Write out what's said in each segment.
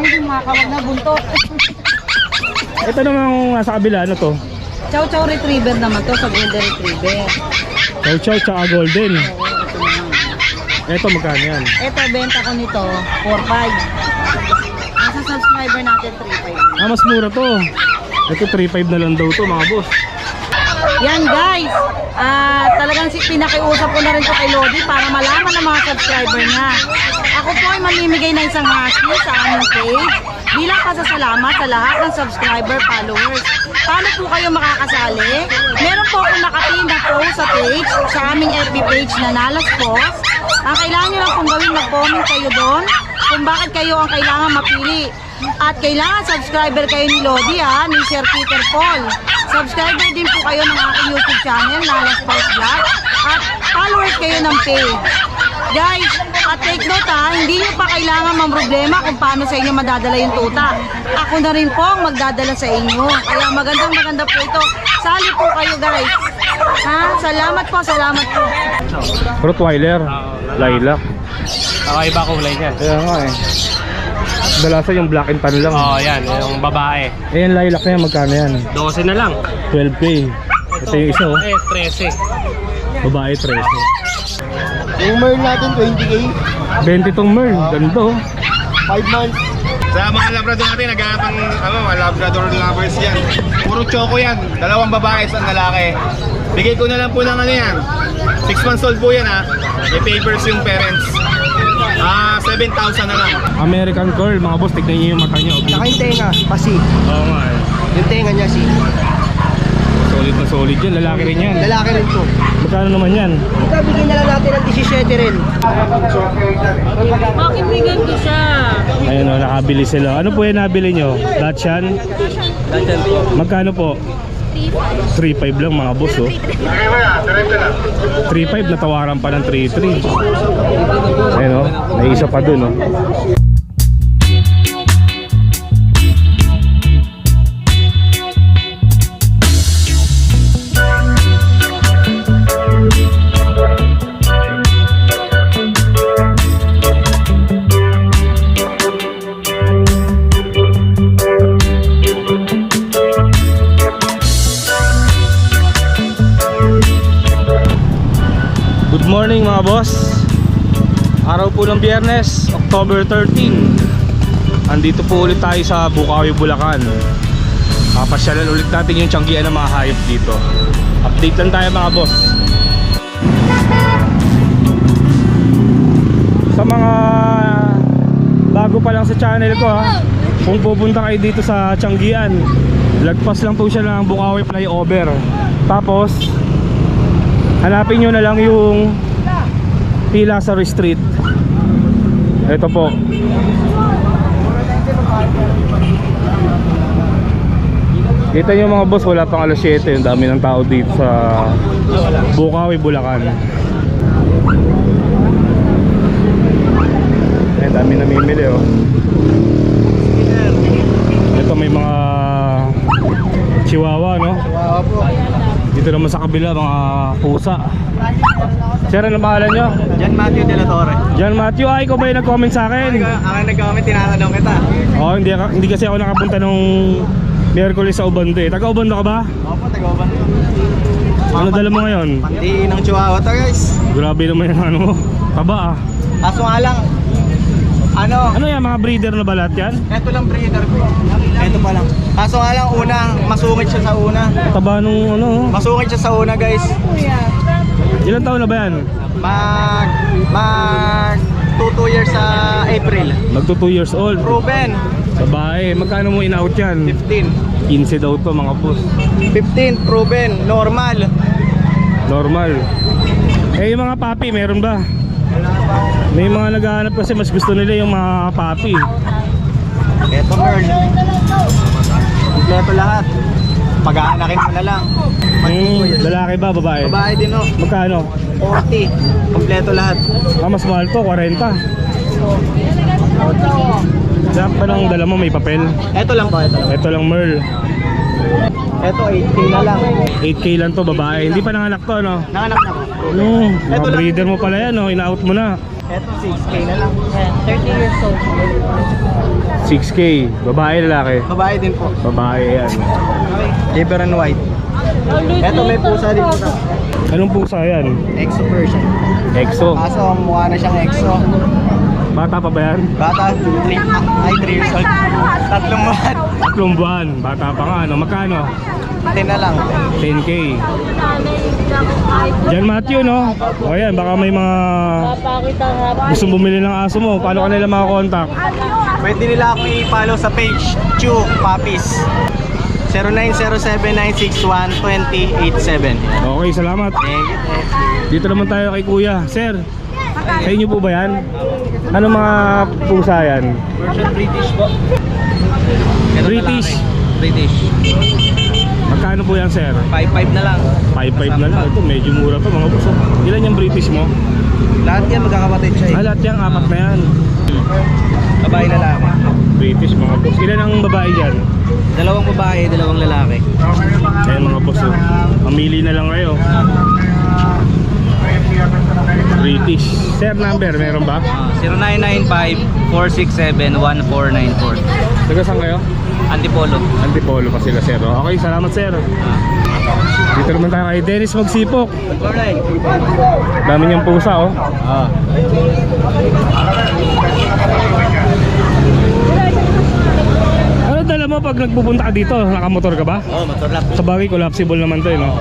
hindi makakawag na buntot. Ito namang nasa kabila, ano to? Chow Chow Retriever naman to, sa Golden Retriever. Chow Chow tsaka Golden. Oo, ito naman. Ito magkano yan? Ito, benta ko nito, 4.5. Nasa subscriber natin, 3.5. Ah, mas mura to. Ito 3.5 na lang daw to mga boss. Yan guys, talagang pinakiusap ko na rin to kay Lodi para malaman ng mga subscriber niya. Ako po ay mamimigay ng isang husky sa aming page bilang pasasalamat sa lahat ng subscriber followers. Paano po kayo makakasali? Meron po akong nakapin na post sa page, sa aming FB page na Nalas Post. Ang kailangan nyo lang kung gawin, mag-comment kayo doon kung bakit kayo ang kailangan mapili. At kailangan subscriber kayo ni Lodi ni Sir Peter Paul. Subscriber din po kayo ng aking YouTube channel, Nalas Post Vlog. At followers kayo ng page. Guys, at take note hindi nyo pa kailangan mamroblema kung paano sa inyo madadala yung tuta. Ako na rin po ang magdadala sa inyo. Kaya maganda po ito. Sali po kayo guys. Salamat po, salamat po. Rottweiler, lilac. Iba kulay niya. Kaya nga eh. Dalasan yung black and tan lang. Oo, yan. Yung babae. Eh, yung lilac na yan, magkano yan? 12 na lang. 12K. Ito yung isa oh. 13. Babae 13. Yung Merl natin, 20K. 20 tong Merl. Ganda oh. 5 months. Sa mga Labrador natin, naghahanap ng Labrador lovers yan. Puro choco yan. Dalawang babae, isang lalaki. Bigay ko na lang po ng yan. 6 months old po yan May papers yung parents. 7,000 na lang. American Curl, mga boss, tignan niyo yung mata niya. Saka yung tenga, pasi. Oo nga eh. Yung tenga niya, si. Solid na solid yan, lalaki rin yan. Lalaki rin to. Magkano naman yan? Ito, bigyan na lang natin ng 17 rin. Bakit bigyan ko siya? Ayun o, nakabili sila. Ano po yung nabili nyo? Dachshund? Magkano po? 3.5 lang mga boss oh. 3.5 natawaran pa ng 3.3. Ayun oh, may isa pa dun oh. Good morning mga boss. Araw po ng Biyernes, October 13. Andito po ulit tayo sa Bukawi, Bulacan. Papasyalan ulit natin yung tiyanggian ng mga hayop dito. Update lang tayo mga boss. Sa mga bago pa lang sa channel ko kung pupunta kayo dito sa tiyanggian, lagpas lang po siya ng Bukawi flyover. Tapos hanapin nyo na lang yung P. Lazaro Street. Ito po. Kita nyo mga boss, wala pang alas 7. Yung dami ng tao dito sa Bukawi, Bulacan. Ay, dami namimili oh. Ito may mga chihuahua no? Wow po. Dito naman sa kabila mga pusa. Sir, ano pangalan nyo? John Matthew De La Torre. John Matthew, ikaw ba yung nag-comment sa akin? Ako nag-comment, tinatanong kita. Oo, hindi kasi ako nakapunta nung Miyerkules sa Ubando eh. Taga Ubando ka ba? Opo, taga-uban. Ano dala mo ngayon? Pandi ng chihuahua to guys. Grabe naman yung ano mo. Taba ah. Kaso nga lang, Ano yan, mga breeder na balat yan? eto lang breeder ko. Eto pa lang. Kaso nga lang, masungit siya sa una. Taba nung ano. Masungit siya sa una guys. Ilang taon na ba yan? Mag 2 years sa April. Magto 2 years old. Proven. Babae, magkano mo in-out yan? 15. 15 daw to mga boss. 15, proven. Normal. Normal. Eh yung mga papi, meron ba? May mga naghahanap kasi mas gusto nila yung mga papi. Eto Merl. Kompleto lahat. Pag-aanakin mo na lang. Lalaki ba, babae? Babae din oh. Magkano? 40. Kompleto lahat. Mas mahal to, 40. Dapat pa lang dala mo may papel. Eto lang po, eto lang. Ito lang Merl. Eto 8K na lang. 8K lang to, babae. Hindi pa nanganak to, no? Nanganak na po. Mga breeder mo pala yan, no? In-out mo na. Ito 6K na lang. 30 years old. 6K. Babae, lalaki? Babae din po. Babae yan. Liver and white. Ito may pusa din po. Anong pusa yan? Exo Persian. Exo. Kaso mukha na siyang exo. Bata pa ba yan? Bata, 3 years old. 3 buwan. 3 buwan. Bata pa nga, no? Magkano? 10 na lang. 10K. Jan Matthew, no? O yan, baka may mga gusto bumili ng aso mo. Paano ka nila makakontakt? Pwede nila ako i-follow sa page Chu Puppies 0907-961-2087. Okay, salamat. Thank you. Dito naman tayo kay Kuya. Sir, sa inyo po ba yan? Ano mga pusa yan? Version British po. British. British. Magkano po yan, sir? 5-5 na lang. 5.5 na lang. Ito, medyo mura pa mga puso. Ilan yung British mo? Lahat yan magkakapatid siya Ah, lahat yan, 4 na yan. Babae lalaki. British mga boss. Ilan ang babae dyan? 2 babae, 2 lalaki. Ayan mga boss. Oh. Mamili na lang kayo. British. Sir, number, meron ba? 0995-467-1494. Taga saan kayo? Antipolo. Antipolo pa sila, sir. Okay, salamat, sir. Dito naman tayo kay Dennis Magsipok. Alright. Dami niyang pusa, oh. Ano dala mo pag nagpupunta ka dito? Nakamotor ka ba? Oh, motor lang. Sa bagay, collapsible naman to, eh, no?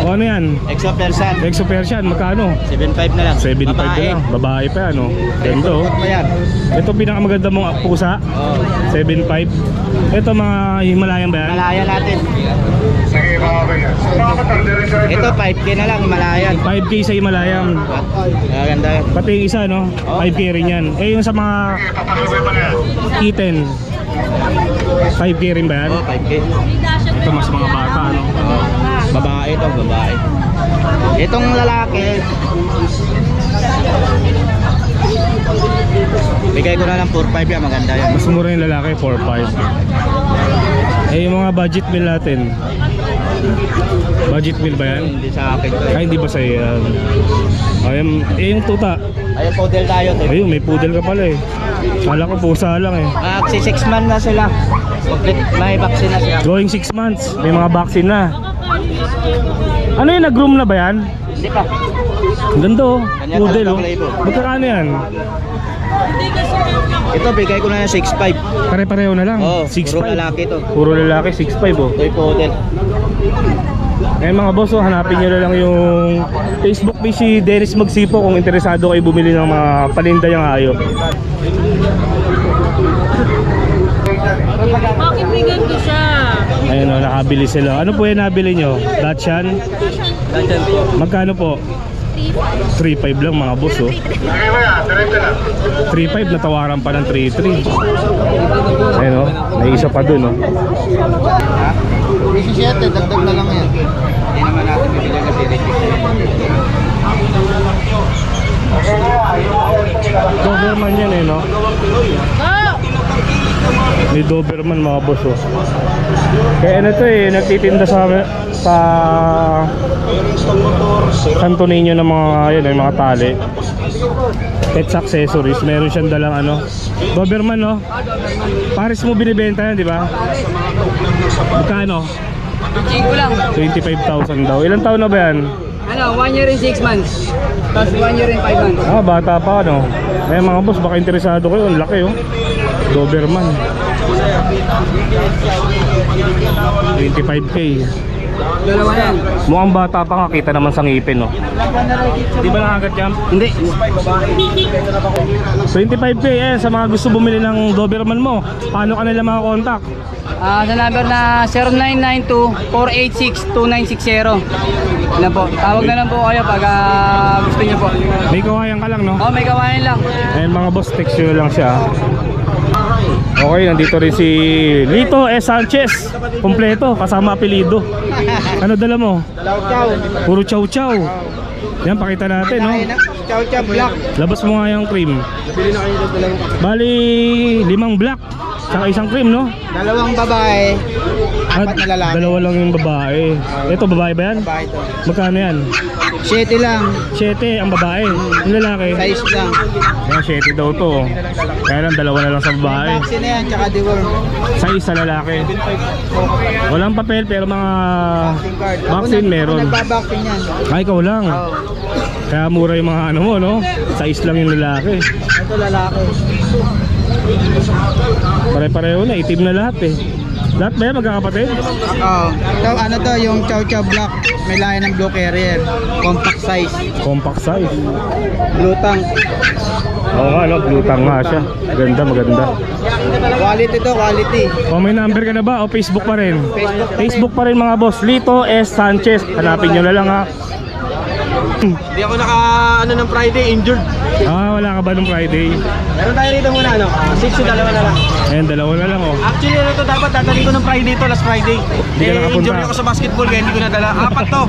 O ano yan? Exo Persian. Exo Persian, magkano? 7.5 na lang. 7.5 na lang. Babae pa, ano? Ganda, oh. Ayan. Ito pinakamaganda mong pusa. Oh. 7.5. Ito mga Himalayan ba yan? Malaya natin. Ito 5K na lang, Himalayan. 5K sa Himalayan. Maganda. Pati yung isa, no? 5K rin yan. Eh, yung sa mga kitten, 5K rin ba yan? Oh, 5K. Ito mas mga bata, ano? Babae ito, babae. Itong lalaki, bigay ko na lang 4.5 yan, maganda yan. Mas mura yung lalaki, 4.5. Eh, yung mga budget meal natin. Budget meal ba yan? Hindi sa akin to. Ay, hindi ba sa'yo yan? Ayun, eh, yung tuta. Ayun, poodle tayo. Ayun, may poodle ka pala eh. Kala ko pusa lang eh. Magsi 6 months na sila. May vaccine na sila. Going 6 months, may mga vaccine na. Ano yun, nag-groom na ba yan? Hindi pa. Ang ganda oh, Kanya poodle oh. talagang flavor. Magkakano yan? Ito, bigay ko na lang 6.5. Pare-pareho na lang, Oh, 6.5. puro lalaki to. Puro lalaki, 6.5 oh. Ito yung poodle. Eh mga boss, oh, hanapin nyo na lang yung Facebook page si Dennis Magsipo kung interesado kayo bumili ng mga paninda yung hayop. Bakit bigyan ko siya? Ayun oh, nakabili sila. Ano po yung nabili nyo? Dachshund? Ganyan po. Magkano po? 3.5 lang mga boss oh. 3.5 natawaran pa ng 3.3. Ayun oh, may isa pa dun oh. 17, dagdag na lang yan. Hindi naman natin bibili kasi Doberman yan eh no? May Doberman mga boss oh. Kaya ano to eh, nagtitinda sa Santo Niño ng mga yun, yung mga tali. Pets accessories, meron siyang dalang ano. Doberman no? Paris mo binibenta yan, di ba? Magkano? Chingo lang. 25,000 daw. Ilang taon na ba yan? Ano, 1 year and 6 months. Tapos 1 year and 5 months. Ah, bata pa no. Eh mga boss, baka interesado kayo. Ang laki oh. Doberman. 25k. Dalawa yan. Mukhang bata pa, kita naman sa ngipin no. Di ba nakagat yan? Hindi. 25k eh, sa mga gusto bumili ng Doberman mo, paano ka nila makakontakt? Sa number na 0992-486-2960. Yan po. Tawag na lang po kayo pag gusto niyo po. May kawayan ka lang no? Oh, may kawain lang. Ayun mga boss, text nyo lang siya. Okay, nandito rin si Lito S. Sanchez. Kompleto, kasama apelido. Ano dala mo? Puro chow chow. Yan, pakita natin no? Chow chow black. Labas mo nga yung cream. Bali, 5 black. Saka isang cream no? 2 babae. Apat na lalaki. Dalawa lang yung babae. Ito, babae ba yan? Babae to. Magkano yan? 7 lang. 7 ang babae. Yung lalaki? Size lang. Yan, 7 daw to. Kaya lang, dalawa na lang sa babae. Vaccine na yan, tsaka deworm. Sa isa lalaki. Walang papel pero mga Vaccine card. vaccine meron. Nagbabaksin yan. Ay, ikaw lang. Oo. Kaya mura yung mga ano mo, no? Size lang yung lalaki. Ito lalaki. Pare-pareho na, itim na lahat eh. Lahat ba yan magkakapatid? Oo. Ito, ano to, yung Chow Chow Black. May lahi ng blue carrier. Compact size. Compact size. Blue tank. Oo nga, no? Blue tang nga siya. Maganda, maganda. Quality to, quality. O, may number ka na ba? O Facebook pa rin? Facebook. Facebook pa rin mga boss. Lito S. Sanchez. Hanapin nyo na lang ha. Hindi ako ng Friday, injured. Ah, wala ka ba nung Friday? Meron tayo rito muna, 6 yung dalawa na lang. Ayan, dalawa na lang oh. Actually, ano to, dapat dadali ko ng Friday to, last Friday. Hindi ka nakapunta. Injury ako sa basketball kaya hindi ko nadala. 4 to.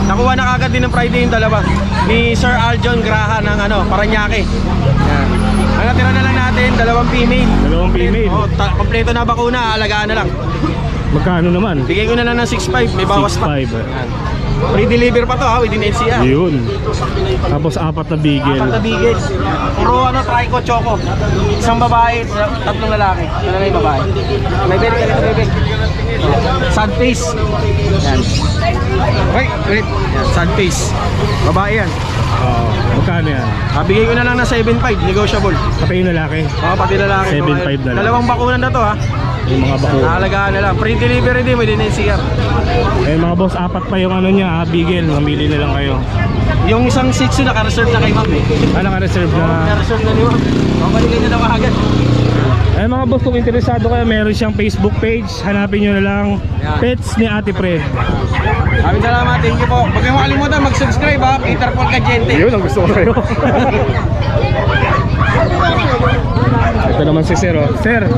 Nakuha na kagad din ng Friday yung dalawa. Ni Sir Aljon Graha ng Paranaque. Yan. Ang natira na lang natin, 2 female. Dalawang female. Oh, kompleto na bakuna, alagaan na lang. Magkano naman? Bigay ko na lang ng 6.5, may bawas pa. 6.5. Free deliver pa to within NCR. Yun. Tapos 4 na bigel. 4 na bigel. Puro trico choco. Isang babae, 3 lalaki. Ano na yung babae? May bebe ka nito, bebe. Sad face. Yan. Wait. Yan, sad face. Babae yan. Oo. Magkano yan? Bigay ko na lang ng 7.5, negotiable. Pati yung lalaki. Pati lalaki. 7.5 na lang. Dalawang bakunan na to ha. Yung mga bako. Alagaan na lang. Free delivery din within NCR. Eh mga boss, 4 pa yung ano niya, bigel. Mamili na lang kayo. Yung isang 6 naka-reserve na kay ma'am eh. Ah, naka-reserve na. Naka-reserve na ni ma'am. Babalikan niya na agad. Eh mga boss, kung interesado kayo, meron siyang Facebook page. Hanapin nyo na lang. Yan. Pets ni Ate Fred. Maraming salamat, thank you po. Huwag kayong makalimutan mag-subscribe ha, Peter Paul Cagente. Yun, ang gusto ko kayo. Ito naman si Sir, oh. Sir,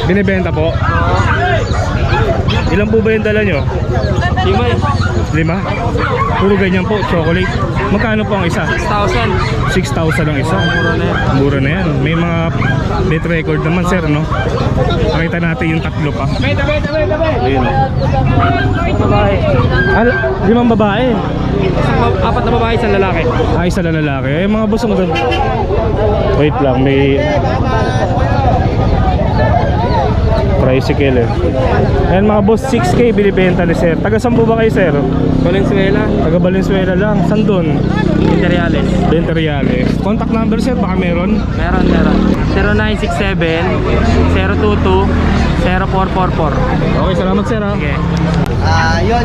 binibenta po. Ilan po ba yung dala nyo? 5. Puro ganyan po, chocolate. Magkano po ang isa? 6,000. 6,000 ang isa. Mura na yan. May mga net record naman, sir, no? Pakita natin yung 3 pa. Ayun, oh. Babae. 5 babae. 4 na babae, 1 lalaki. Isa na lalaki. Eh, mga boss, ang ganda. Wait lang, may tricycle eh. Ayan mga boss, 6K binibenta ni sir. Taga saan po ba kayo, sir? Valenzuela. Taga Valenzuela lang. Saan doon? Interiales. Venteriales. Contact number, sir, baka meron? Meron. 0967-022-0444. Okay, salamat, sir, ha? Okay. Yun.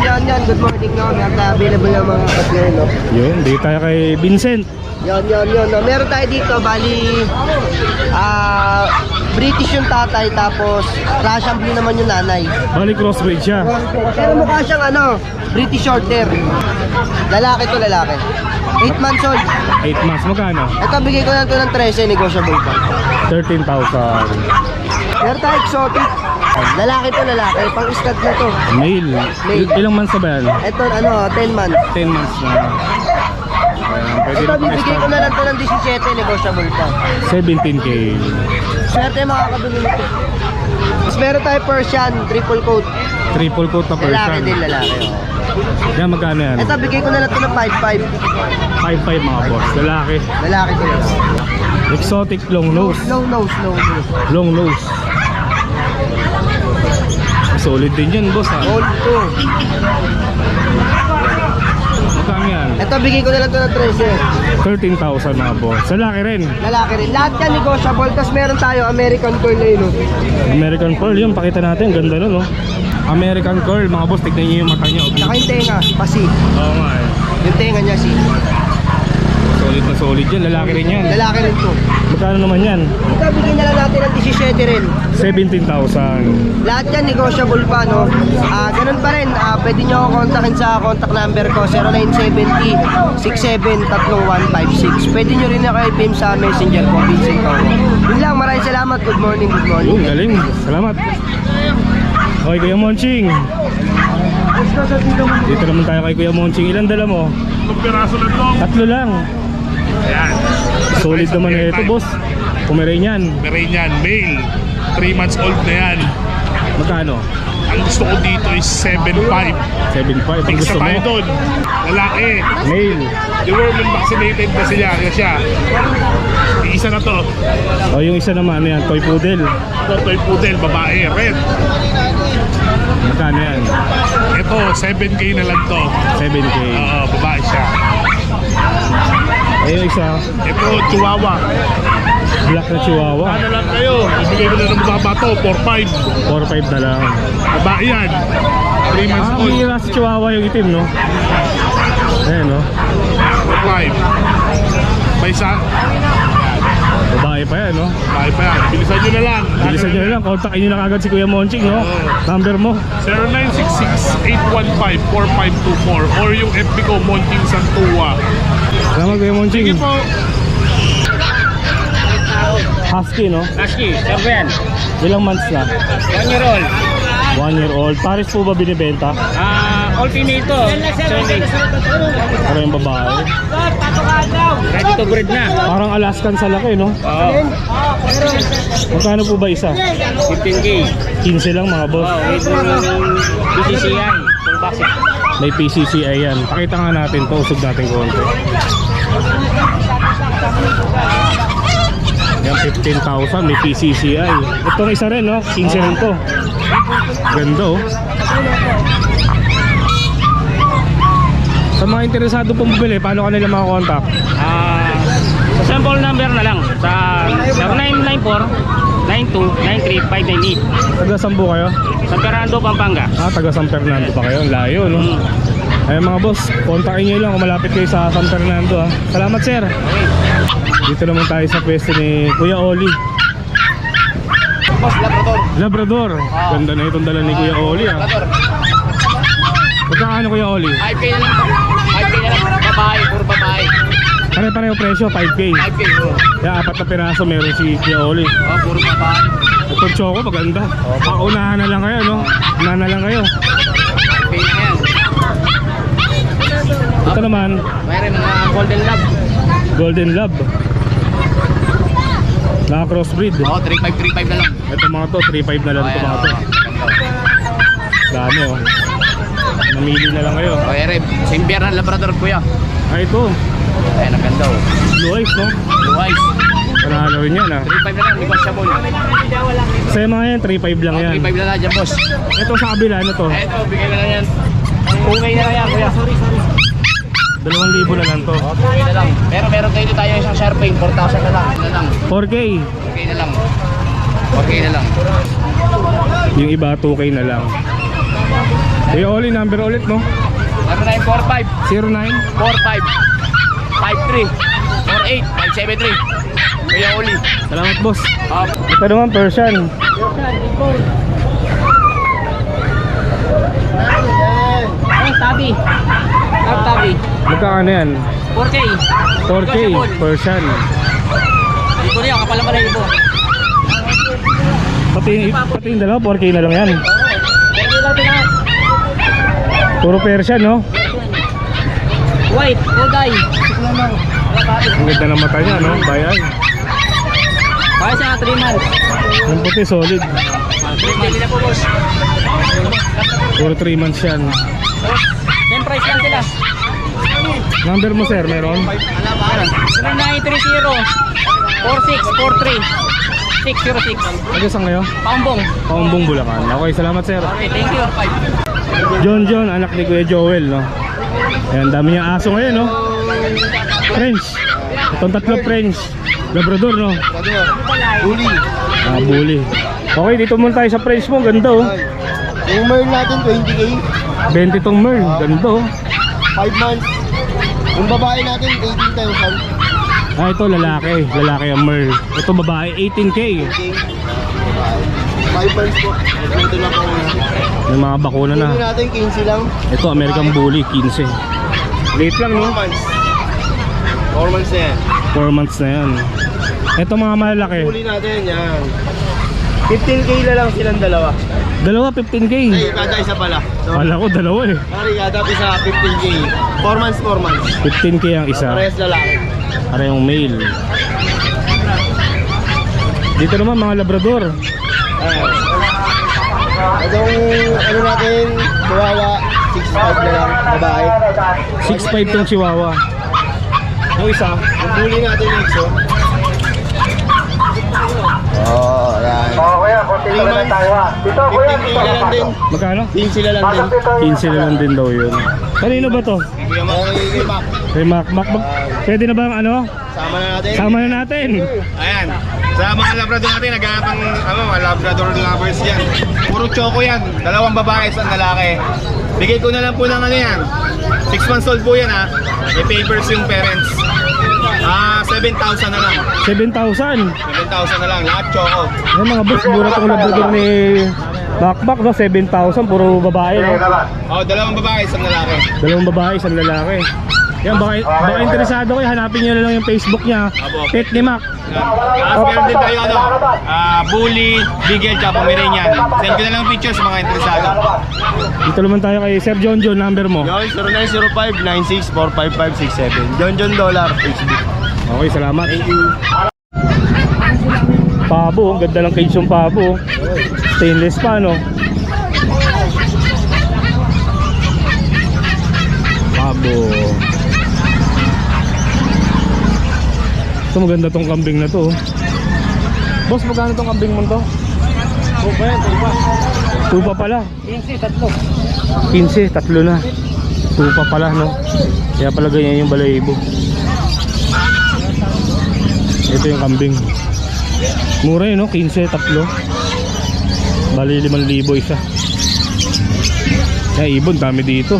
Good morning, no? Meron tayo available ng mga kapatid, no? Yun, di tayo kay Vincent. Yun, no? Meron tayo dito, bali, British yung tatay, tapos Russian blue naman yung nanay. Bali crossbreed siya. Pero mukha siyang British Shorthair. Lalaki to, lalaki. 8 months old. 8 months, magkano? Ito, bigay ko na ito ng 13, negotiable pa. 13,000. Meron tayo exotic. Lalaki to, lalaki. Pang-stud na to. Male. Ilang months na ba yan? Ito, 10 months. 10 months na. Ayan, pwede Ito, na bibigay ko na lang ito ng 17, negotiable pa. 17K. Swerte makakabili nito. Tapos meron tayo Persian, triple coat. Triple coat na Lalaki Persian. din, lalaki. Yan, magkano yan? Ito, bigay ko na lang ito ng 5.5. 5,500 mga boss. Lalaki. Lalaki to, lalaki. Exotic long nose. Long nose. Long nose. Solid din yan, boss, ha? Old to. Magkano yan? Ito, bigay ko na lang ito ng 13. 13,000 mga boss. Lalaki rin. Lalaki rin. Lahat yan negotiable. Tapos meron tayo American Curl na yun. American Pearl, yun. Pakita natin. Ganda nun, no? American Curl, mga boss. Tignan nyo yung mata niya. Okay. Saka yung tenga, pasi. Oo nga, eh. Yung tenga niya, si. Solid na solid yan. Lalaki rin yan. Lalaki rin to. Magkano naman yan? Ito, bigyan na lang natin ng 17 rin. 17,000. Lahat yan negotiable pa, no? Ganun pa rin. Pwede nyo ako kontakin sa contact number ko, 0970-673156. Pwede nyo rin ako i-PM sa messenger ko, Vincent ko. Yun lang, maraming salamat. Good morning. Yun, galing. Salamat. Okay, Kuya Monching. Dito naman tayo kay Kuya Monching. Ilan dala mo? 3 lang. Ayan. Solid naman na ito, boss. Pomeranian. Pomeranian, male. 3 months old na yan. Magkano? Ang gusto ko dito is 7.5. 7.5 ang Fix gusto na tayo mo. doon. Lalaki. Male. Deworming vaccinated na siya. Isa na to. O yung isa naman, ano yan? Toy Poodle. Ito, toy poodle, babae, red. Magkano yan? Ito, 7K na lang to. 7K. Oo, babae siya. Eh yung isa, Ito, chihuahua. black na chihuahua. Ano lang kayo? Ibigay ko na ng baba to, 4.5. 4.5 na lang. Babae yan. 3 months Ah, old. bihira sa chihuahua yung itim, no? Ayan, no? 4.5. May isa. Babae pa yan, no? Babae pa yan. Bilisan nyo na lang. Bilisan nyo na lang, kontakin nyo na kagad si Kuya Monching, no? Number mo. 0966-815-4524 or yung FB ko, Monting Santua. Salamat Kuya Monching. Sige po. Husky, no? Husky, servo yan. Ilang months na? 1 year old. 1 year old. Paris po ba binibenta? All female to. 7 days. Para yung babae. Ready to breed na. Parang Alaskan sa laki, no? Oo. Magkano po ba isa? 15K. 15 lang mga boss. Oo, with BCCI. Full vaccine. May PCCI yan. Pakita nga natin to, usog natin konti. Yan, 15,000, may PCCI. Itong isa rin, no? 15 rin to. Ganda, oh. Sa mga interesado pong bumili, paano kanila makakontakt? Sa sample number na lang. Sa 0994-92-93-598. Taga Sambu kayo? San Fernando, Pampanga. Taga San Fernando pa kayo. Ang layo, no? Ay mga boss, kontakin nyo lang kung malapit kayo sa San Fernando, ha. Salamat, sir. Dito naman tayo sa pwesto ni Kuya Oli. Boss, Labrador. Labrador. Ganda na itong dala ni Kuya Oli, ha. Labrador. Magkano Kuya Oli? 5K na lang. 5K na lang. Babae, puro babae. Pare-pareho presyo, 5K. 5K. Kaya 4 na piraso meron si Kuya Oli. Oh, puro babae. Itong choco, maganda. Paunahan na lang kayo, no? Unahan na lang kayo. 5K na yan. Ito naman, Mayroon mga golden lab. Golden Lab. Naka-crossbreed. Oh, 3.5 na lang. Ito mga to, 3.5 na lang ito mga to. Dami, oh. Namili na lang kayo. Oh, Ere, same pair ng Labrador, kuya. Ay, ito. Ayan, ang ganda, oh. Blue eyes, no? Blue eyes. Panalo rin yan, ha. 3.5 na lang, negotiable. Sa mga yan, 3.5 lang yan. 3.5 na lang dyan, boss. Ito sa kabila, ano to? Eto, bigay na lang yan. Umay na lang yan, kuya. 2,000 na lang to. Oh, bigay na lang. Pero meron kayo tayo isang Sharpay, 4,000 na lang. Na lang. 4K. 4K na lang. 4K na lang. Yung iba, 2K na lang. Kuya Oli, number ulit, no? 0945 09 45 53 48 573. Kuya Oli. Salamat, boss. Oh, Ito naman, Persian. tabi. Tabi. Magkano yan? 4K. 4K, Persian. Ito niya, kapal naman na ito. Pati yung dalawa, 4K na lang yan. Thank you lang lahat. Puro Persian, no? White, Oday. Ang ganda ng mata niya, no? Bayan. Kaya sa 3 months. Yung puti, solid. 3 months na po, boss. Puro 3 months yan. Same price lang sila. Number mo, sir, meron? 0930-4643-606. Taga saan kayo? Paumbong. Paumbong, Bulacan. Okay, salamat, sir. Okay, thank you. John, anak ni Kuya Joel, no? Ayan, dami niyang aso ngayon, no? French. Itong 3 French. Labrador, no? Uli. Bully. Okay, dito muna tayo sa French mo. Ganda, oh. Yung Merl natin, 20K. 20 tong Merl. Ganda, oh. 5 months. Yung babae natin, 18,000. Ah, ito lalaki. Lalaki ang Merl. Ito babae, 18K. 5 months po. Ito lang po. May mga bakuna na. Ito natin, 15 lang. Ito, American Bully, 15. Late lang, no? 4 months. 4 months na yan. 4 months na yan. Ito mga malalaki. Uli natin, yan. 15K na lang silang dalawa. Dalawa, 15K. Ay, kada isa pala. So, Kala ko dalawa eh. sorry, kada isa 15K. 4 months, 4 months. 15K ang isa. Parehas lalaki. Para yung male. Dito naman mga Labrador. Itong ano natin, Chihuahua, 6'5 na lang, babae. 6'5 tong Chihuahua. Yung isa, Yung bully natin yung EXO. Oo, yan. 3 months, 15K na lang din. magkano? 15 na lang din. 15 na lang din daw yun. Kanino ba to? Okay, Mac. Kay Mac. Pwede na ba ang ano? Sama na natin. Sama na natin. Ayan. Sa mga Labrador natin, naghahanap ng Labrador lovers yan. Puro choco yan. 2 babae, 1 lalaki. Bigay ko na lang po ng ano yan. 6 months old po yan ha. May papers yung parents. 7,000 na lang. 7,000. 7,000 na lang. Lahat choco. Yung mga boss, mura tong Labrador ni Mac, no? 7,000, puro babae, no? 2 babae, 1 lalaki. 2 babae, 1 lalaki. Yan, baka interesado kayo, hanapin nyo na lang yung Facebook niya. Pet ni Mac. Tapos meron din tayo Bully, Bigel, tsaka Pomeranian. Send ko na lang pictures sa mga interesado. Dito naman tayo kay Sir John, number mo. Yun, 0905-96-45567. John Dollar, Facebook. Okay, salamat. Thank you. Pabo, ang ganda ng cage yung pabo. Stainless pa, no? Pabo. Ito, maganda tong kambing na to. Boss, magkano tong kambing mo to? Tupa pala. 15, tatlo na. Tupa pala, no? Kaya pala ganyan yung balahibo. Ito yung kambing. Mura yun, no? 15, tatlo. Bali 5,000 isa. Kaya ibon, dami dito.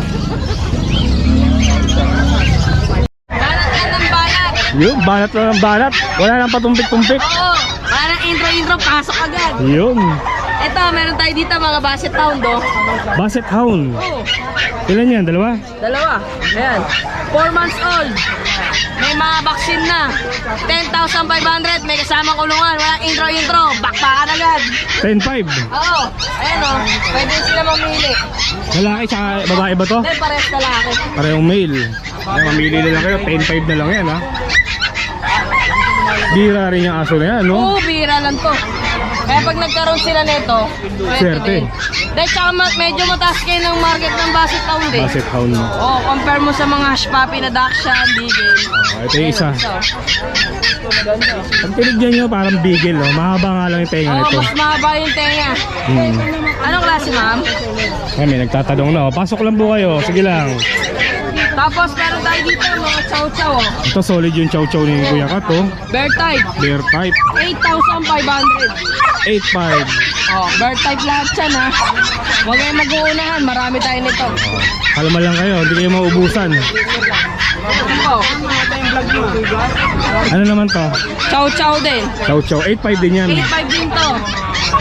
Yun, banat na ng banat. Wala nang patumpik-tumpik. Oo, parang intro, pasok agad. Yun. Ito, meron tayo dito mga Basset Hound, oh. Basset Hound. Oo, Ilan yan? Dalawa? ayan. 4 months old. May mga vaccine na. 10,500, may kasamang kulungan. Walang intro, bakbakan agad. 10,500. Oo, ayan oh, pwede sila mamili. Lalaki tsaka babae ba to? Then pares lalaki. Parehong male. Kaya mamili na lang kayo. 10,500 na lang yan, ha? Bira rin yung aso na yan, no? Oo, bira lang to. Kaya pag nagkaroon sila nito, pwede Swerte. din. Dahil tsaka medyo mataas kayo ng market ng Basset Hound eh. Basset Hound mo. Oo, compare mo sa mga Hush Puppy na Dachshund, Beagle. Ito yung isa. Ang tinigyan nyo parang Beagle, no? Mahaba nga lang yung tenga Oo, nito. mas mahaba yung tenga. Hmm. Anong klase, ma'am? Ay, may nagtatanong na, oh. Pasok lang po kayo. Sige lang. Tapos meron tayo dito mga chow-chow, oh. Ito solid yung chow-chow ni Kuya Kat, oh. Bear type, Bear type. 8,500. 8,500. Oh, bear type lahat yan, ha. Huwag kayong mag-uunahan, marami tayo nito. Kalma lang kayo, hindi kayo maubusan. Ito, Ano naman to? chow-chow din. Chow-chow. 8,500 din yan. 8,500 din to.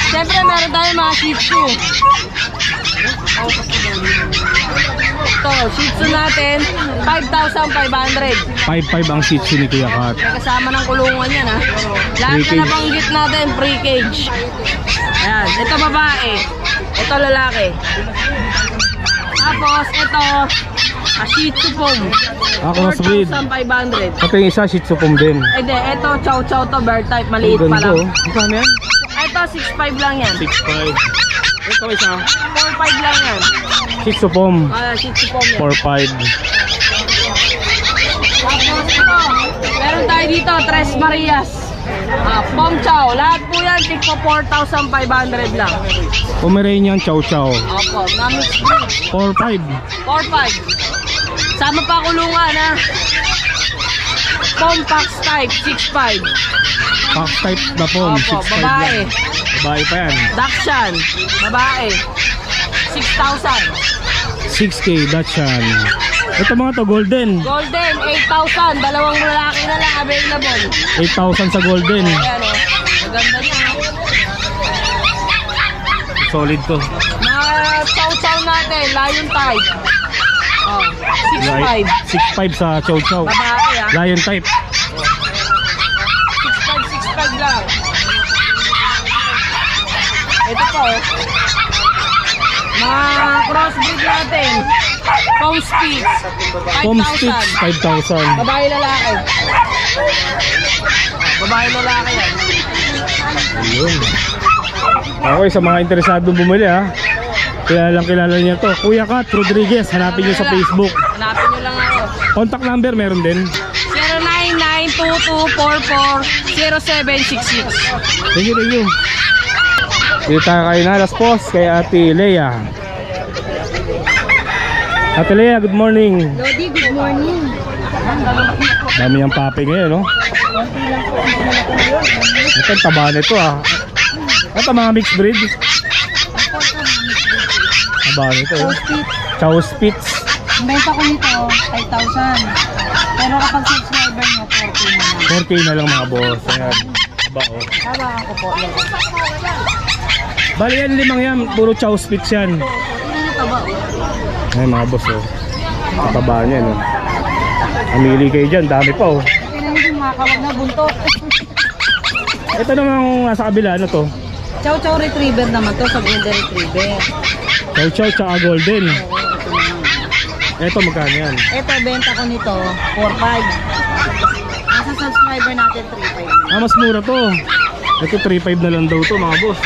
Siyempre, meron tayo mga Shih Tzu. Ito, Shih Tzu natin, 5,500. 5,500 ang Shih Tzu ni Kuya Kat. Kasama ng kulungan yan, ha. Lahat Pre-cage. na nabanggit natin, pre-cage. Ayan, ito babae. Ito lalaki. Tapos, ito, Shih Tzu Pom. Crossbreed. 4,500. Ito yung isa, Shih Tzu Pom din. Ede, ito, chow-chow to, bear type, maliit pa Ganda, lang. oh. Magkano yan? Ito, 6,500 lang yan. 6,500. Ito isa. 4,500 lang yan. Shih Tzu Pom. Shih Tzu Pom yan. 4,500. Tapos ito, meron tayo dito, Tres Marias. Pom Chow. Lahat po yan, tigpo 4,500 lang. Pomeranian Chow Chow. Opo, na-mix breed. 4,500. 4,500. Sama pa kulungan, ha. Pom Pax type, 6,500. Pack type na Pom. Opo, 6,500 babae. yan. Babae pa yan. Dachshund, babae. 6,000. 6K Dachshund. Ito mga to, golden. Golden, 8,000. Dalawang lalaki na lang available. 8,000 sa golden. Ayan, oh. Maganda niya. Solid to. Mga chow-chow natin, lion type. Oh, 6,500. 6,500 sa Chow Chow. Babae, ha. Lion type. 6,500 lang. Ito po. Mga crossbreed natin. Pom Spitz. Pom Spitz, 5,000. 5,000. Babae lalaki. Babae lalaki yan. Yun. Okay, sa mga interesado bumili ha. Kilala niya to. Kuya Kat Rodriguez, hanapin niyo sa Facebook. Hanapin nyo lang ako. Contact number meron din. 0992244076. Thank you. Dito tayo kay Nalas Post, kay Ate Lea. Ate Lea, good morning. Lodi, good morning. Dami yung papi ngayon, no? Ito, ang taba nito ah. Ito, mga mixed breed. Taba nito eh. Chow Spitz. Ang benta ko nito, 5,000. Pero kapag subscriber nyo, 14 na lang. 4K na lang mga boss. Ayan. Taba oh. Tama ako po. Bali yan, 5 yan. Puro Chow Spitz yan. Ayan mga boss oh. Taba niya no. Amili kayo dyan, dami pa oh. Kailan yung makakawag na buntot. Ito namang nasa kabila, ano to? Chow Chow Retriever naman to, sa Golden Retriever. Chow Chow tsaka Golden. Ito magkano yan? Ito, benta ko nito, 4,500. Nasa subscriber natin, 3,500. Ah, mas mura to. Ito 3.5 na lang daw to mga boss.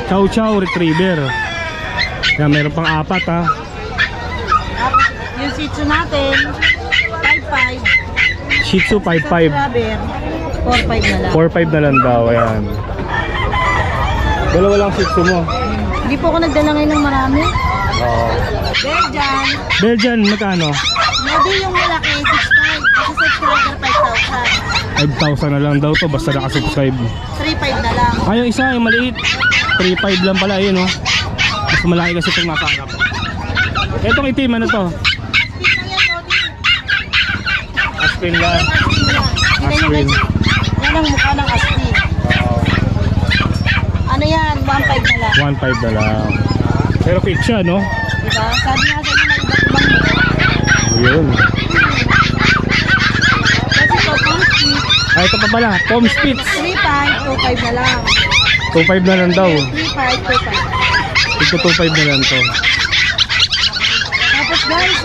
Chow Chow Retriever. Yan, meron pang 4 ha. Tapos, yung Shih Tzu natin, 5,500. Shih Tzu 5.5. Subscriber, 4,500 na lang. 4.5 na lang daw, ayan. Dalawa lang Shih Tzu mo. Hindi po ako nagdala ngayon ng marami. Oo. Belgian, Belgian, magkano? maybe yung malaki, 6,500. Kasi subscriber, 5,000. 5,000 na lang daw to, basta nakasubscribe. 3,500 na lang. Ah, yung isa, yung maliit. 3.5 lang pala, yun oh. Mas malaki kasi itong nasa harap. Etong itim, ano to? Aspin lang. Aspin. Yan ang mukha ng Aspi. Ano yan? 1,500 na lang. 1.5 na lang. Pero fit siya, no? Diba? Sabi nga sa inyo na iba't ibang mukha. Yun. Kasi ito, Pomsky, Ah, ito pa pala, Tom Spitz. 3,500, 2,500 na lang. 2.5 na lang daw. 3,500, 2,500. Ito 2.5 na lang to. Tapos guys,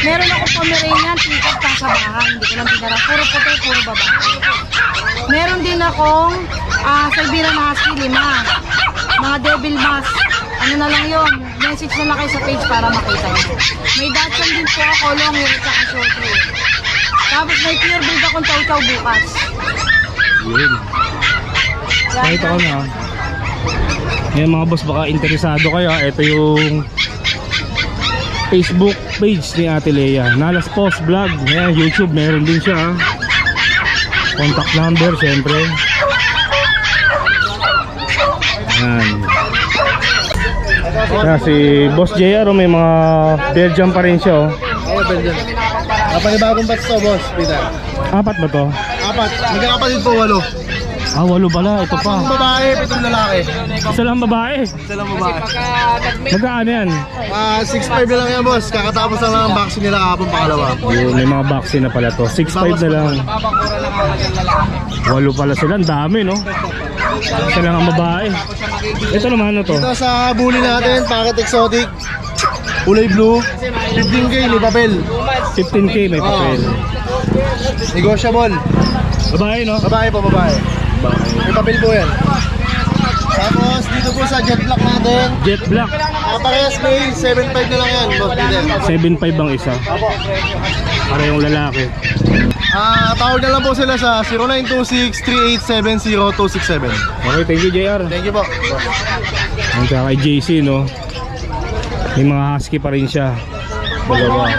meron ako Pomeranian, pick-up sa bahay. Hindi ko lang dinara. Puro puti, puro babae. Meron din akong Siberian Husky, 5. Mga Devil Mask. Ano na lang yun. Message na lang kayo sa page para makita nyo. May Dachshund din po ako, long hair at saka short hair. Tapos may pure breed akong chow-chow bukas. Yun. Nakita ko na. Ngayon mga boss, baka interesado kayo. Ito yung Facebook page ni Ate Lea. Nalas Post Vlog. Ayan, YouTube, meron din siya. Contact number, syempre. Ayan. Ayan, si Boss JR, may mga Belgian pa rin siya. Oh. Ano Belgian? Panibagong batch to, boss. Peter. 4 ba to? 4. Magkakapatid po, 8. Ah, 8 pala. Ito pa. Isang babae, 7 lalaki. Isa lang babae. Isa lang babae. Magkano yan? 6'5 na lang yan, boss. Kakatapos na lang ang vaccine nila kahapon pangalawa. Yun, may mga vaccine na pala to. 6.5 na lang. 8 pala sila. Ang dami, no? Isa lang ang babae. Ito naman, ano to? Ito sa bully natin, packet exotic. Kulay blue. 15K, ni papel. 15K may papel. Negotiable. Babae, no? Babae po, babae. May papel po yan. Tapos dito po sa jet black natin. Jet Black. Parehas may 7'5 na lang yan, boss Peter. 7.5 ang isa. Para yung lalaki. Tawag na lang po sila sa 0926-3870-267. Okay, thank you, JR. Thank you po. Ang kay JC, no? May mga husky pa rin siya. Dalawa.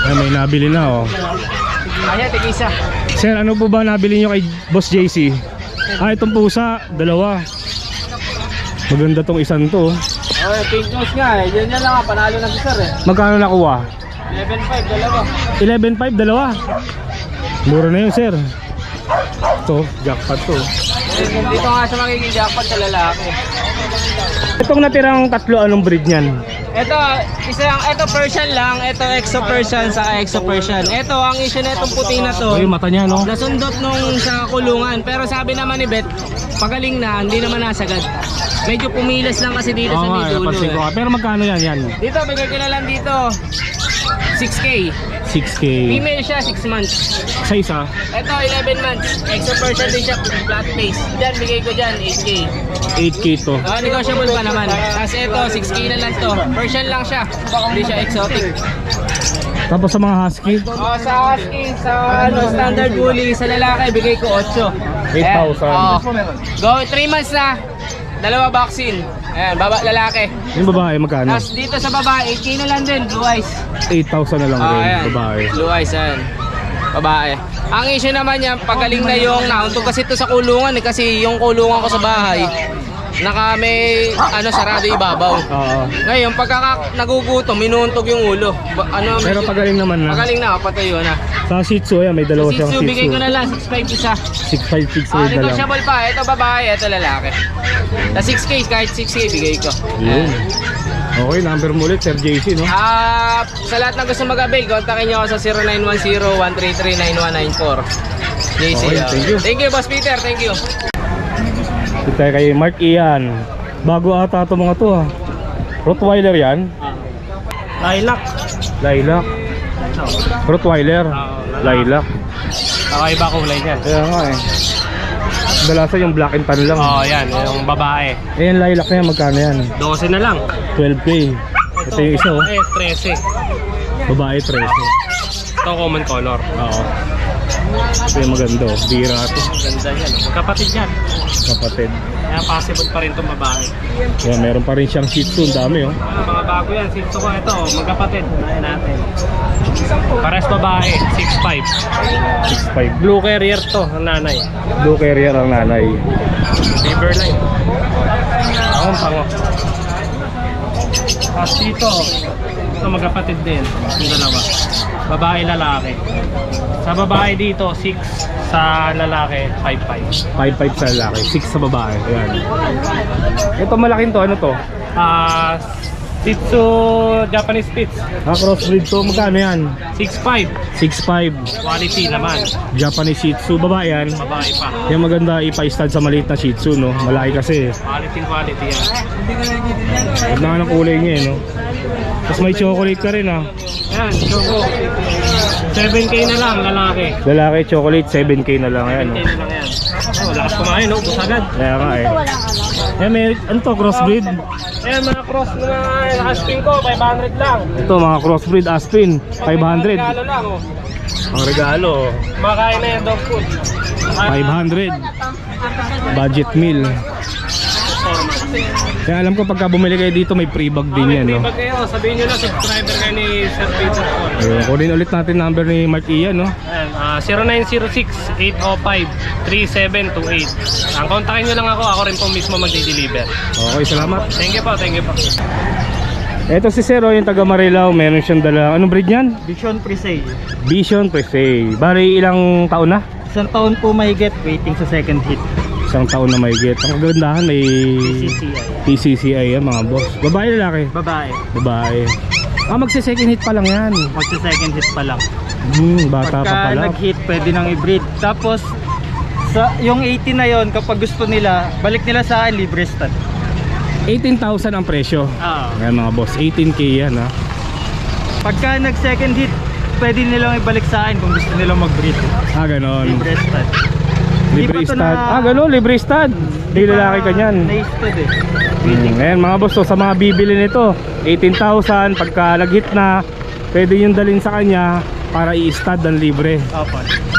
Ay, may nabili na, oh. Ayan, tig-isa. Sir, ano po ba nabili nyo kay Boss JC? Ah, itong pusa, 2. Maganda tong isang to. Okay, pink nose nga eh. Yan lang panalo na si sir eh. Magkano nakuha? 11.5, dalawa. 11.5, 2. Mura na yun, sir. Ito, jackpot to. Dito nga siya magiging jackpot sa lalaki. Itong natirang 3, anong breed niyan? Ito Persian lang, ito Exo Persian sa Exo Persian. Ito ang issue na itong puti na to. Oh, yung mata niya, no? Nasundot nung sa kulungan, pero sabi naman ni Beth, pagaling na, hindi naman nasagad. Medyo pumilas lang kasi dito sa Oo nga, may dulo. napansin ko. Pero magkano yan? Dito, bigay ko na lang dito 6K. 6K. Female siya, 6 months. Sa isa, Ito, 11 months. Extra person din siya, flat face. Diyan, bigay ko dyan, 8K. 8K to. Negotiable pa naman. Tapos ito, 6K na lang to. Persian lang siya. Hindi siya exotic. Tapos sa mga husky, Sa husky, sa standard bully, sa lalaki, bigay ko 8. 8,000. Go, 3 months na. 2 vaccine. Ayan, lalaki. yung babae magkano? Tapos dito sa babae, 8K na lang din, blue eyes. 8,000 na lang rin, Ayan, babae. blue eyes, ayan. Babae. Ang issue naman niya, pagaling na yung nauntog kasi ito sa kulungan eh, kasi yung kulungan ko sa bahay, may sarado ibabaw. Oo. Ngayon, pagka nagugutom, minuuntog yung ulo. Pero pagaling naman na. Pagaling na, patayo na. Sa Shih Tzu, ayan, may dalawa Shih siyang Tzu, Shih bigay Tzu. ko na lang, 6'5 isa. 6'5", 6'8 na lang. Negotiable pa, ito babae, ito lalaki. Sa 6K, kahit 6K, bigay ko. Yun. Okay, number mo ulit, Sir JC, no? Sa lahat na gusto mag-avail, kontakin nyo ako sa 0910-133-9194. JC. Okay, thank you. Thank you, Boss Peter. Thank you. Ito tayo kay Mark Ian. Bago ata ito mga to, ha. Rottweiler yan? Lilac. Lilac. Rottweiler. Lilac. Kakaiba kulay niyan. Kaya nga eh. Dalasan yung black and tan lang. Yan, yung babae. Eh, yung lilac na yan, magkano yan? 12 na lang. 12K. Ito yung isa, oh. 13. Babae, 13. Ito common color. Oo. Ito yung maganda, oh. Bira ito. Ganda yan. Magkapatid yan. Kapatid. Kaya possible pa rin itong babae. Kaya meron pa rin siyang Shih Tzu. Ang dami, oh. Mga bago yan. Sito ko ito. Magkapatid. Unahin natin. Pares babae. 6'5". 6'5". Blue carrier to. Ang nanay. Blue carrier ang nanay. Beaverline. Ang pango. Tapos dito. Ito magkapatid din. Yung dalawa. Babae lalaki. Sa babae dito 6. Sa lalaki 5'5". 5'5 sa lalaki, 6 sa babae. Ayan. Ito malaking to, ano to? Shih Tzu Japanese Spitz. Crossbreed to, magkano yan? 6'5". 6'5". Quality naman. Japanese Shih Tzu, babae yan. Babae pa. Yan maganda ipa-stud sa maliit na Shih Tzu, no? Malaki kasi. Quality yan. Ganda nga ng kulay niya, no? Tapos may chocolate ka rin, ha? Yan, Choco. 7K na lang lalaki. Lalaki chocolate, 7K na lang. Ayan, 7K no? na lang yan. Oh, lakas kumain, no? Bus agad. Kaya nga, eh. Yan, may, ano to, crossbreed? Ayan, mga cross na aspin ko, 500 lang. Ito, mga crossbreed Aspin, 500. Regalo lang, oh. Ang regalo, Makain na yung dog food. 500. Budget meal. Kaya alam ko pagka bumili kayo dito may free bag din yan, no? Pag kayo, sabihin nyo na subscriber kayo ni Sir Peter Paul. Ayun, kunin ulit natin number ni Mark Ian, no? Ayan, 0906-805-3728. Ang kontakin nyo lang ako rin po mismo magde-deliver. Okay, salamat. Thank you po, thank you po. Ito si Zero, yung taga Marilao, meron siyang dala. Anong breed yan? Vision Presay. Vision Presay. Bali, ilang taon na? Isang taon po mahigit, waiting sa second hit. Isang taon na may get. Ang kagandahan, may CCI. PCCI yan, mga boss. Babae, lalaki? Babae. Babae. Magsi-second hit pa lang yan. Magsa second hit pa lang. Bata pa Pagka pala. nag-hit, pwede nang i-breed. Tapos, yung 18 na yon kapag gusto nila, balik nila sa akin, libre stud. 18,000 ang presyo. Ayan mga boss, 18K yan, ha. Pagka nag-second hit, pwede nilang ibalik sa akin kung gusto nilang mag-breed. Ganon. Libre stud. Libre Di pa to stud. na- Ganon, libre stud. Hindi lalaki ka niyan. Na-stud eh. Ayan mga boss, so, sa mga bibili nito, 18,000. Pagka nag-hit na, pwede yung dalhin sa kanya para i-stud ng libre. Opo.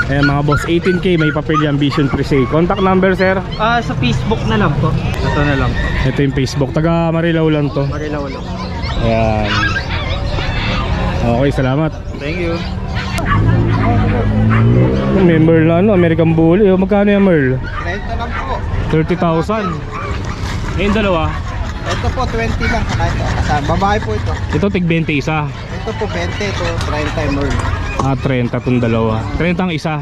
Ayan mga boss, 18K, may papel yan, Vision Presay. Contact number, sir? Sa Facebook na lang po. Ito na lang po. Ito yung Facebook, taga Marilao lang to. Marilaw lang. Ayan. Okay, salamat. Thank you. May Merl na, American Bully. Magkano yung Merl? Renta lang po. 30,000. Yung dalawa, Ito po, 20 lang. Kasama. Babae po ito. ito tig 20 isa. Ito po, 20. Ito, 30 more. 30 itong dalawa. 30 ang isa.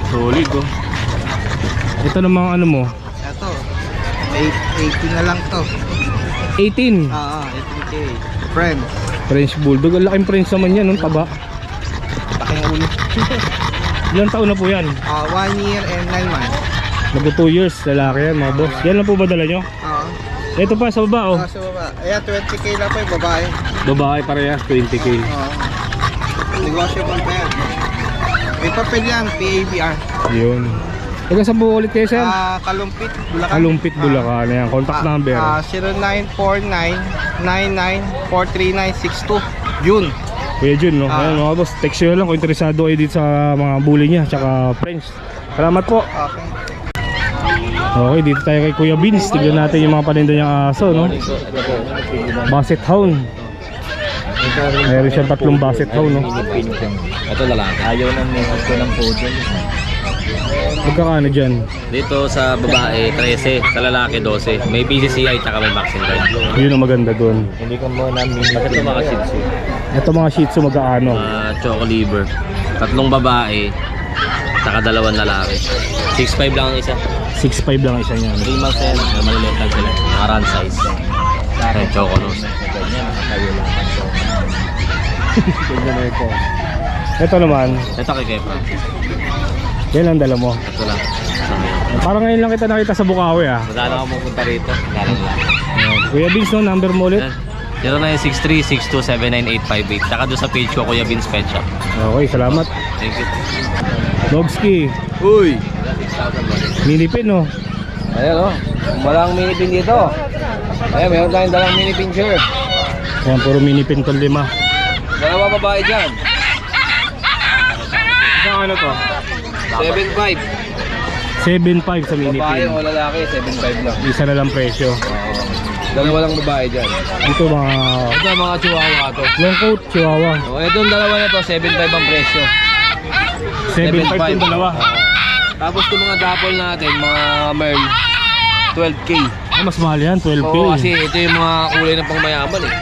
Solid, oh. Ito namang ano mo? Ito, 80 na lang to. 18. 18K. Friends. French Bulldog. Ang laking French naman yan, nung taba. Laking ulo. Ilang taon na po yan? 1 year and 9 months. Mag 2 years, lalaki yan mga boss. Yan lang po ba dala nyo? Ito pa sa baba, oh. So, ayan, 20K lang po yung babae. Babae parehas, 20K. Negotiable pa yan. May papel yan, PABR. Yun. Taga saan po ulit kayo, sir? Kalumpit, Bulacan. Kalumpit, Bulacan. Ayan, contact number. 0949-9943962. Yun. Kuya Jun, no? Ayan, mga boss, text nyo lang kung interesado kayo dito sa mga bully niya, tsaka friends. Salamat po. Okay. Okay, dito tayo kay Kuya Vince. Tignan natin yung mga paninda niyang aso, no? Basset Hound. Meron siyang 3 Basset Hound, no? Ito lalaki. Ayaw ng minutes ko ng photo. Magkakano dyan? Dito sa babae, 13. Sa lalaki, 12. May PCCI tsaka may vaccine card. Yun ang maganda dun. Hindi ko mo namin. Ito mga Shih Tzu. Ito mga Shih Tzu magkaano? Choco liver. 3 babae, tsaka 2 lalaki. 6'5 lang ang isa. 6'5 lang isa niyan. 3 months yan. Maliliit lang sila. Mga run size. Choco nose. Ito naman, Ito kay Kepa. yan ang dala mo. Ito lang. Parang ngayon lang kita nakita sa Bukawi, ah. Madala ako pupunta rito. Galing lang. Ayan. Kuya Vince, no? Number mo ulit? 0963-6279858. Tsaka doon sa page ko, Kuya Vince Pet Shop. Okay, salamat. Thank you. Dogski, Uy! minipin, no? Ayan o. Walang minipin dito. Ayan, meron tayong dalang minipin shirt. Ayan, puro minipin tong 5. Dalawa babae dyan. Isang ano to? 7.5. 7.5 sa Babae minipin. o lalaki, 7.5 lang. Isa na lang presyo. Dalawa lang babae dyan. Ito mga Ito mga chihuahua to. long coat, chihuahua. O, itong dalawa na to, 7.5 ang presyo. 7.5 yung dalawa. Tapos itong mga dapol natin, mga merl, 12K. Ah, mas mahal yan, 12K. Oo, kasi ito yung mga kulay ng pangmayaman eh.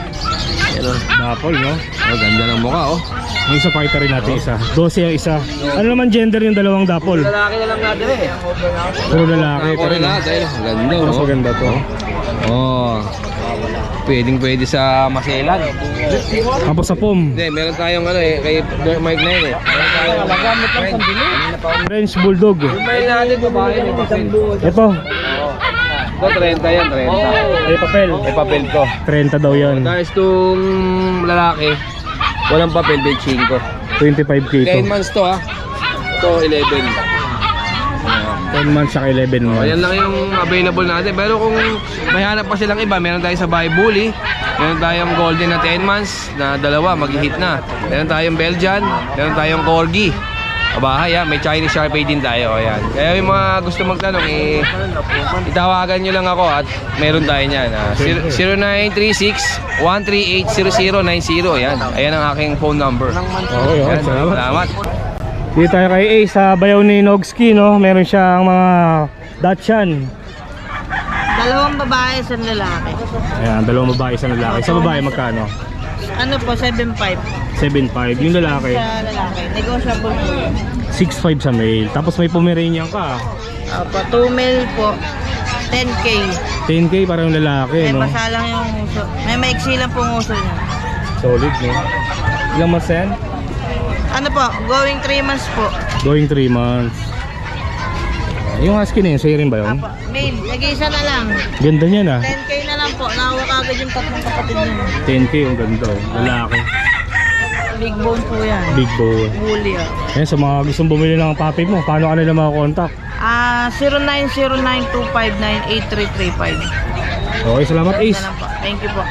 Yan o. Dapol, no? Oh, ganda ng mukha oh. Yung isa pakita rin natin isa. 12 ang isa. Ano naman gender yung dalawang dapol? Lalaki na lang natin eh. Puro lalaki. Ako rin natin. Ganda Mas oh. maganda to. Oh. Pwede sa maselan. Tapos sa POM, Hindi, meron tayong ano eh, kay Mike na yun eh. Meron tayong French Bulldog. May natin babae may papel. Ito, Ito 30 yan, 30. may papel. May papel to. 30 daw yan. Tapos itong lalaki, walang papel, bed 5. 25K to. 10 months to ha. Ito 11. 10 months saka 11 Oh, months. yan lang yung available natin. Pero kung may hanap pa silang iba, meron tayo sa Bahay Bully. Meron tayong Golden na 10 months na dalawa, mag-hit na. Meron tayong Belgian, meron tayong Corgi. Kabahay ha, may Chinese Sharpei din tayo. Ayan. Kaya yung mga gusto magtanong, itawagan nyo lang ako at meron tayo niyan. 0936-138-0090. Ayan. Ayan ang aking phone number. Okay, okay, Ayan. salamat. Salamat. Dito tayo kay Ace sa bayaw ni Nogski, no? Meron siyang mga Dachshund. 2 babae, 1 lalaki. Ayan, 2 babae, 1 lalaki. Sa babae magkano? Ano po, 7.5 7.5. Yung lalaki, sa lalaki. Negotiable po yun. 6.5 sa male. Tapos may Pomeranian ka. Opo, 2 male po, 10K. 10K para yung lalaki, May no? basa lang yung uso. May maiksi lang pong uso niya. Solid, no? Ilang months yan? Ano po, going 3 months po. Going 3 months. Yung husky na yun, sa'yo rin ba yun? Apo, male, nag-iisa na lang. Ganda niyan, ah. 10K na lang po. Nakuha kagad yung 3 kapatid niya. 10K yung ganda, oh. Lalaki. Big bone po yan. Big bone. Bully Ayan, sa mga gustong bumili ng puppy mo, paano ka nila makakontakt? 0909-259-8335. Okay, salamat Ace. Na lang po. Thank you po.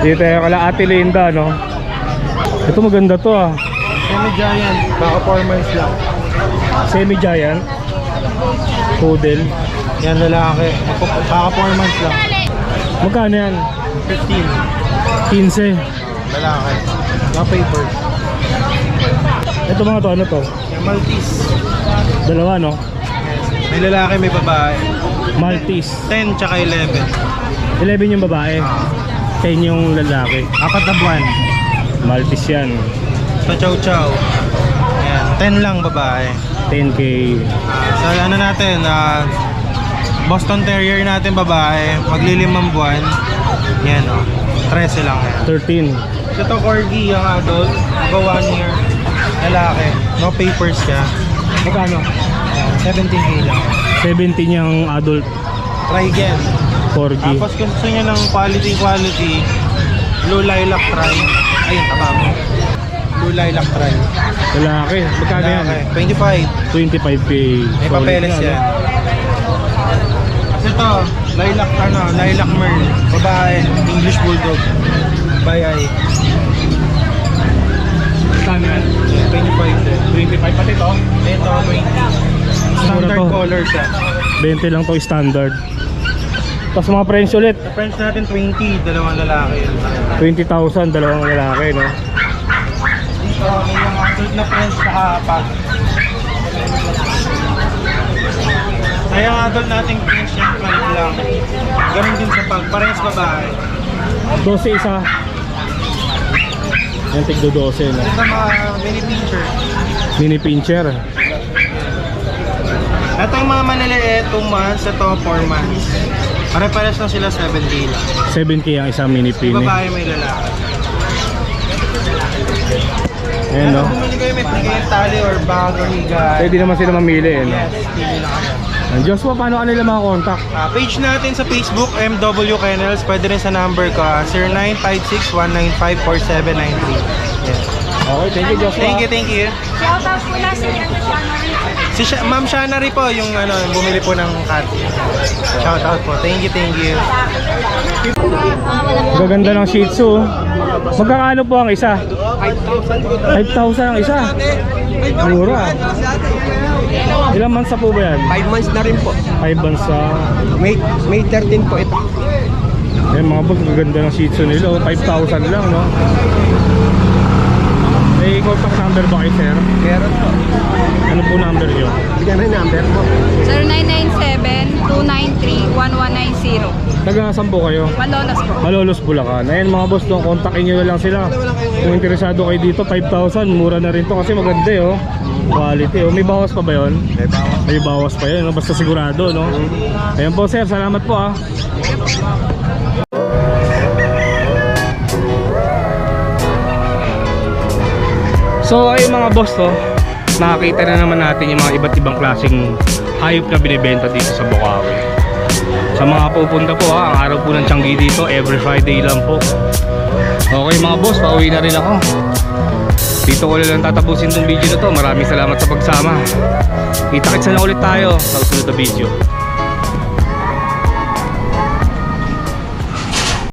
Dito tayo kala Ate Linda, no? Ito maganda to, ah. Semi-giant, baka 4 months lang. Semi-giant. Poodle. Yan lalaki, baka 4 months lang. Magkano yan? 15, 15. lalaki. Mga papers. Ito mga to, ano to? Yan, Maltese. Dalawa, no? May lalaki, may babae. Maltese. 10 tsaka 11. 11 yung babae. 10 yung lalaki. 4 na buwan. Maltese yan. Sa chow chow. Yan, 10 lang babae. 10K. So ano natin, Boston Terrier natin babae, maglilimang buwan. Yan o, 13 lang yan. 13. Ito Corgi, yung adult, go 1 year. Lalaki, no papers ka. Magkano? 17K lang. 17 yung adult. Try again. Corgi. Tapos kung gusto nyo ng quality, blue lilac try. Ayun, taba mo. Blue lilac tri. Lalaki. Magkano yan? Lalaki. 25. 25k. May Solid papeles na, yan. no? Kasi ito, lilac merl. Babae, English bulldog. Bayay. Magkano yan? 25 din. 25 pati to? Ito, 20. Standard to. color siya. 20 lang to standard. Tapos mga French ulit. Sa French natin 20, dalawang lalaki yun. 20,000, dalawang lalaki, no? Dito, may mga adult na French sa kapag. Kaya ang adult nating French yung 12 lang. Ganun din sa pag, parehas babae. 12 isa. Yan, tigdo 12, no? Ito mga mini pincher. Mini pincher. Ito yung mga maliliit, 2 months, ito 4 months. Pare-pares na sila 7K lang. 7k ang isang mini May pin. babae, may lalaki. Ayan, no? Kung bumili kayo, may pigay tali or bag or higay. Pwede naman sila mamili, no? Yes, pili lang kayo. Joshua, paano ka nila makakontakt? Page natin sa Facebook, MW Kennels. Pwede rin sa number ko, 0956-195-4793. Yes. Okay, thank you, Joshua. Thank you. Shoutout po na si Ma'am Shana rin po, yung bumili po ng cat. Shoutout po. Thank you. Gaganda ng Shih Tzu. Magkakano po ang isa? 5,000 ang isa. Mura. Ilang months na po ba yan? 5 months na rin po. 5 months sa... May 13 po ito. Eh mga boss, gaganda ng Shih Tzu nila. 5,000 lang, no? May contact number ba kayo, sir? Meron po. Ano po number nyo? Bigyan na yung number mo. 0997-293-1190. Taga saan po kayo? Malolos po. Malolos, Bulacan. Ayan mga boss, no, kontakin nyo na lang sila. Kung interesado kayo dito, 5,000. Mura na rin to kasi maganda, oh. Quality, oh. May bawas pa ba yun? May bawas pa yun, no? Basta sigurado, no? Ayan po, sir. Salamat po, ah. So ayun mga boss, to, nakakita na naman natin yung mga iba't ibang klaseng hayop na binibenta dito sa Bukawi. Sa mga pupunta po, ang araw po ng Tianggi dito, every Friday lang po. Okay mga boss, pauwi na rin ako. Dito ko lang tatapusin tong video na to. Maraming salamat sa pagsama. Kita-kits na ulit tayo sa susunod na video.